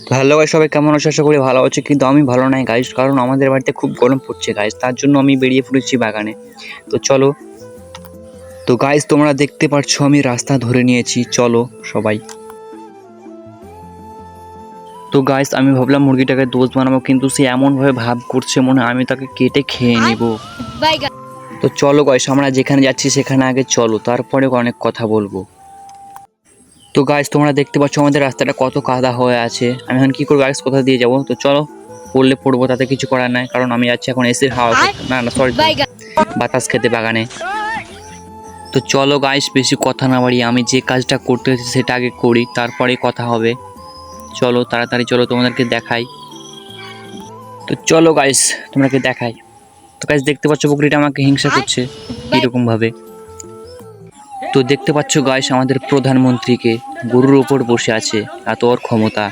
তো hello guys, সবাই কেমন আছো? আশা করি ভালো আছো, কিন্তু আমি ভালো নাই গাইস, কারণ আমাদের বাড়িতে খুব গরম পড়ছে গাইস। তার জন্য আমি বেরিয়ে পড়েছি বাগানে। তো চলো। তো গাইস, তোমরা দেখতে পাচ্ছ আমি রাস্তা ধরে নিয়েছি, চলো সবাই। তো গাইস, আমি ভাবলাম মুরগিটাকে দোস্ত বানাবো, কিন্তু সে এমনভাবে ভাব করছে মনে হয় আমি তাকে কেটে খেয়ে নেব। তো চলো গাইস, আমরা যেখানে যাচ্ছি সেখানে আগে চলো, তারপরে অনেক কথা বলবো। তো গাইস, তোমরা দেখতে পাচ্ছ আমাদের রাস্তাটা কত কাদা হয়ে আছে। আমি এখন কি করবো গাইস, কোথা দিয়ে যাবো? তো চলো, পড়লে পড়বো, তাতে কিছু করার নাই, কারণ আমি যাচ্ছি এখন এসির হাওয়া খেতে, না না সরি, বাতাস খেতে বাগানে। তো চলো গাইস, বেশি কথা না বাড়িয়ে আমি যে কাজটা করতে হচ্ছে সেটা আগে করি, তারপরে কথা হবে। চলো তাড়াতাড়ি চলো, তোমাদেরকে দেখাই। তো চলো গাইস, তোমাদেরকে দেখাই। তো গাইস, দেখতে পাচ্ছ বকরিটা আমাকে হিংসা করছে এরকম ভাবে। তো দেখতে পাচ্ছ গাইস আমাদের প্রধানমন্ত্রীকে, গরুর ওপর বসে আছে, এত ওর ক্ষমতা।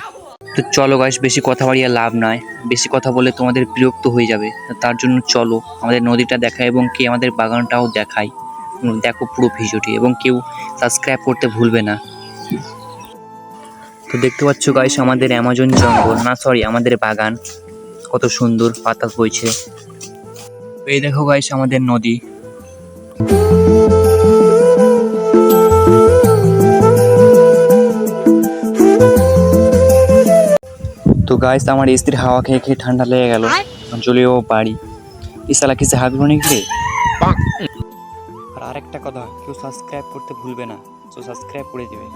তো চলো গাইস, বেশি কথা বাড়িয়ে লাভ নাই, বেশি কথা বলে তোমাদের বিরক্ত হয়ে যাবে। তার জন্য চলো আমাদের নদীটা দেখাই এবং কি আমাদের বাগানটাও দেখাই। দেখো পুরো ভিডিওটি, এবং কেউ সাবস্ক্রাইব করতে ভুলবে না। তো দেখতে পাচ্ছ গাইস আমাদের অ্যামাজন জঙ্গল, না সরি আমাদের বাগান, কত সুন্দর বাতাস বইছে। এই দেখো গাইস আমাদের নদী। তো গাইস, আমার স্ত্রীর হাওয়া খেয়ে খেয়ে ঠান্ডা লেগে গেল, চলেও বাড়ি। ইসালা কিসে হাবি বনে রে। আর আরেকটা কথা, কেউ সাবস্ক্রাইব করতে ভুলবে না, তো সাবস্ক্রাইব করে দিবে।